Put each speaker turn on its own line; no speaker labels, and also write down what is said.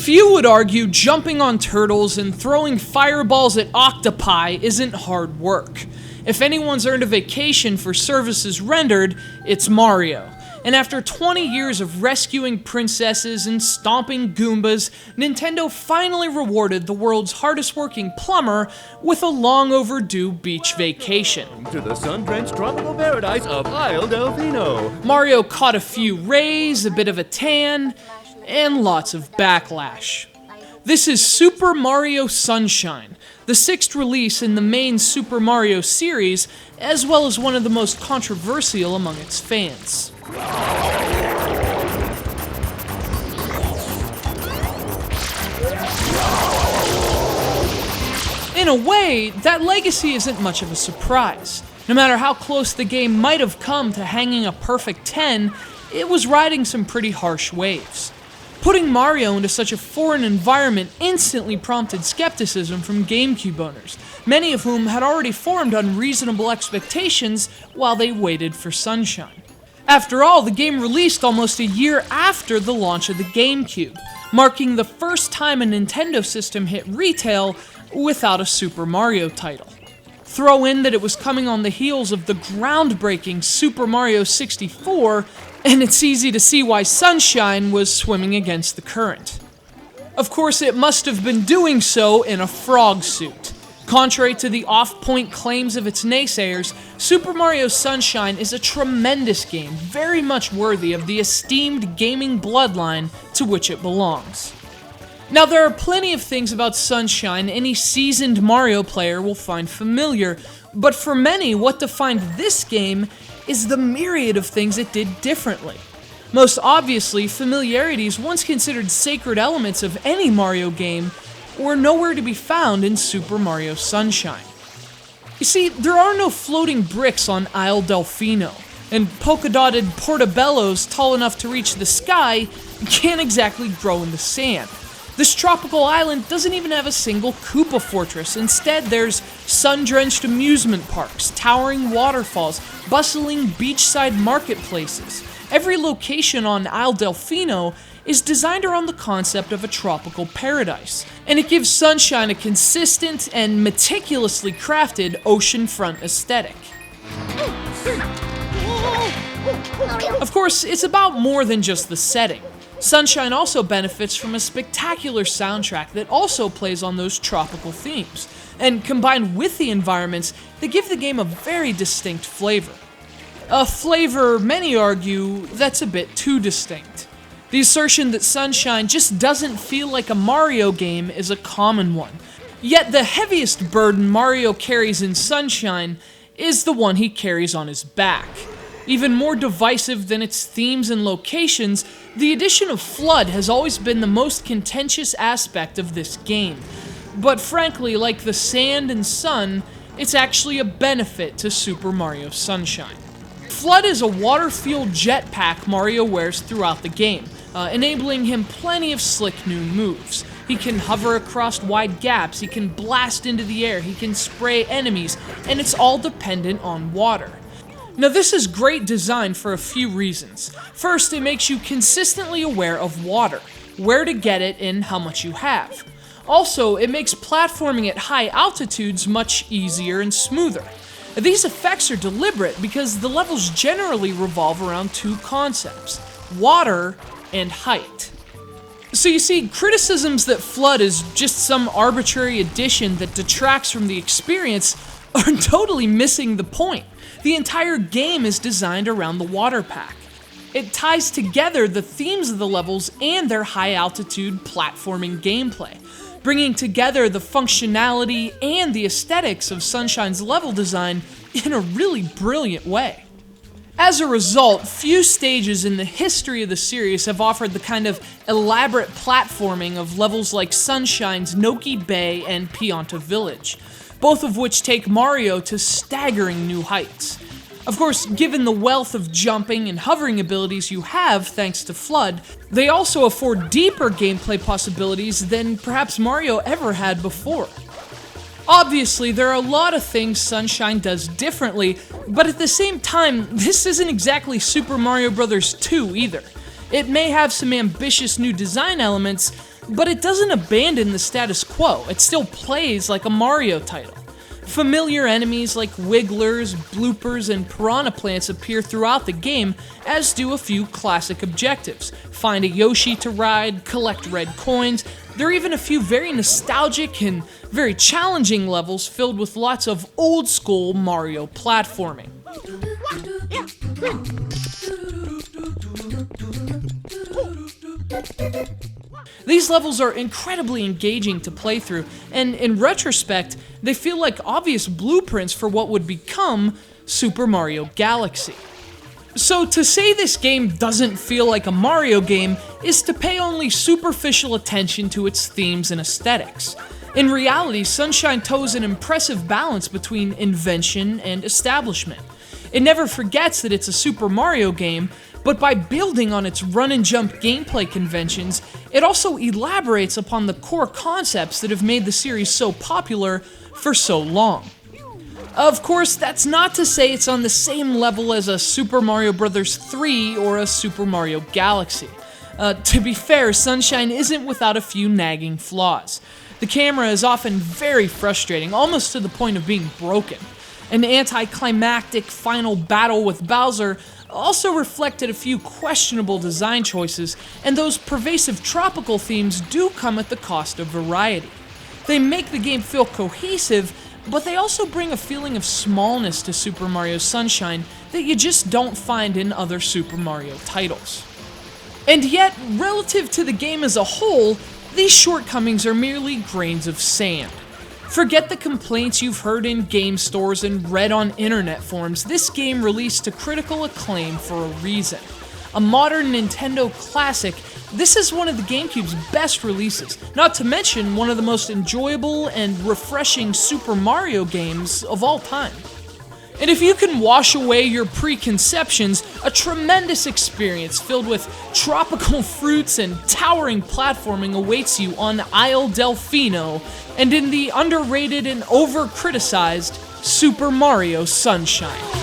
Few would argue jumping on turtles and throwing fireballs at octopi isn't hard work. If anyone's earned a vacation for services rendered, it's Mario. And after 20 years of rescuing princesses and stomping Goombas, Nintendo finally rewarded the world's hardest working plumber with a long overdue beach vacation.
To the sun-drenched tropical paradise of Isle Delfino.
Mario caught a few rays, a bit of a tan, and lots of backlash. This is Super Mario Sunshine, the sixth release in the main Super Mario series, as well as one of the most controversial among its fans. In a way, that legacy isn't much of a surprise. No matter how close the game might have come to hanging a perfect 10, it was riding some pretty harsh waves. Putting Mario into such a foreign environment instantly prompted skepticism from GameCube owners, many of whom had already formed unreasonable expectations while they waited for Sunshine. After all, the game released almost a year after the launch of the GameCube, marking the first time a Nintendo system hit retail without a Super Mario title. Throw in that it was coming on the heels of the groundbreaking Super Mario 64, and it's easy to see why Sunshine was swimming against the current. Of course, it must have been doing so in a frog suit. Contrary to the off-point claims of its naysayers, Super Mario Sunshine is a tremendous game, very much worthy of the esteemed gaming bloodline to which it belongs. Now, there are plenty of things about Sunshine any seasoned Mario player will find familiar, but for many, what defined this game is the myriad of things it did differently. Most obviously, familiarities once considered sacred elements of any Mario game were nowhere to be found in Super Mario Sunshine. You see, there are no floating bricks on Isle Delfino, and polka-dotted portobellos tall enough to reach the sky can't exactly grow in the sand. This tropical island doesn't even have a single Koopa fortress. Instead, there's sun-drenched amusement parks, towering waterfalls, bustling beachside marketplaces. Every location on Isle Delfino is designed around the concept of a tropical paradise, and it gives Sunshine a consistent and meticulously crafted oceanfront aesthetic. Of course, it's about more than just the setting. Sunshine also benefits from a spectacular soundtrack that also plays on those tropical themes, and combined with the environments, they give the game a very distinct flavor. A flavor, many argue, that's a bit too distinct. The assertion that Sunshine just doesn't feel like a Mario game is a common one, yet the heaviest burden Mario carries in Sunshine is the one he carries on his back. Even more divisive than its themes and locations, the addition of F.L.U.D has always been the most contentious aspect of this game. But frankly, like the sand and sun, it's actually a benefit to Super Mario Sunshine. F.L.U.D is a water-fueled jetpack Mario wears throughout the game, enabling him plenty of slick new moves. He can hover across wide gaps, he can blast into the air, he can spray enemies, and it's all dependent on water. Now, this is great design for a few reasons. First, it makes you consistently aware of water, where to get it, and how much you have. Also, it makes platforming at high altitudes much easier and smoother. These effects are deliberate because the levels generally revolve around two concepts: water and height. So you see, criticisms that F.L.U.D is just some arbitrary addition that detracts from the experience are totally missing the point. The entire game is designed around the water pack. It ties together the themes of the levels and their high-altitude platforming gameplay, bringing together the functionality and the aesthetics of Sunshine's level design in a really brilliant way. As a result, few stages in the history of the series have offered the kind of elaborate platforming of levels like Sunshine's Noki Bay and Pianta Village, both of which take Mario to staggering new heights. Of course, given the wealth of jumping and hovering abilities you have thanks to F.L.U.D, they also afford deeper gameplay possibilities than perhaps Mario ever had before. Obviously, there are a lot of things Sunshine does differently, but at the same time, this isn't exactly Super Mario Bros. 2 either. It may have some ambitious new design elements, but it doesn't abandon the status quo. It still plays like a Mario title. Familiar enemies like wigglers, bloopers, and piranha plants appear throughout the game, as do a few classic objectives. Find a Yoshi to ride, collect red coins. There are even a few very nostalgic and very challenging levels filled with lots of old school Mario platforming. These levels are incredibly engaging to play through, and in retrospect, they feel like obvious blueprints for what would become Super Mario Galaxy. So to say this game doesn't feel like a Mario game is to pay only superficial attention to its themes and aesthetics. In reality, Sunshine toes an impressive balance between invention and establishment. It never forgets that it's a Super Mario game, but by building on its run-and-jump gameplay conventions, it also elaborates upon the core concepts that have made the series so popular for so long. Of course, that's not to say it's on the same level as a Super Mario Bros. 3 or a Super Mario Galaxy. To be fair, Sunshine isn't without a few nagging flaws. The camera is often very frustrating, almost to the point of being broken. An anticlimactic final battle with Bowser also reflected a few questionable design choices, and those pervasive tropical themes do come at the cost of variety. They make the game feel cohesive, but they also bring a feeling of smallness to Super Mario Sunshine that you just don't find in other Super Mario titles. And yet, relative to the game as a whole, these shortcomings are merely grains of sand. Forget the complaints you've heard in game stores and read on internet forums. This game released to critical acclaim for a reason. A modern Nintendo classic, this is one of the GameCube's best releases, not to mention one of the most enjoyable and refreshing Super Mario games of all time. And if you can wash away your preconceptions, a tremendous experience filled with tropical fruits and towering platforming awaits you on Isle Delfino and in the underrated and over-criticized Super Mario Sunshine.